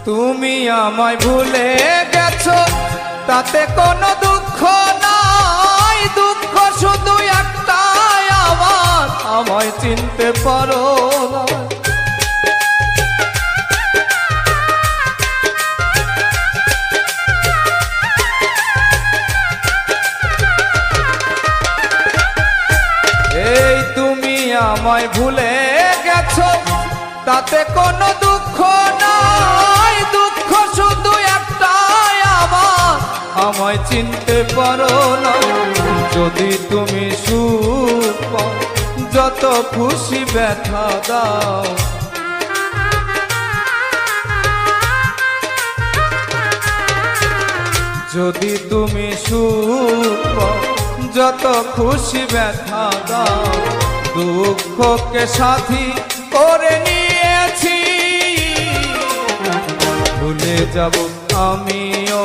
তুমি আমায় ভুলে গেছো তাতে কোনো দুঃখ নাই, দুঃখ শুধু একটাই আমার, আমায় চিনতে পারো না। এই তুমি আমায় ভুলে গেছো তাতে কোনো দুঃখ নাই, দুঃখ শুধু একটাই আমার, আমায় চিনতে পারো না। যদি তুমি সুখ পাও যত খুশি ব্যথা দাও, যদি তুমি সুখ পাও যত খুশি ব্যথা দাও, দুঃখকে সাথী করে নিয়েছি, ভুলে যাব আমিও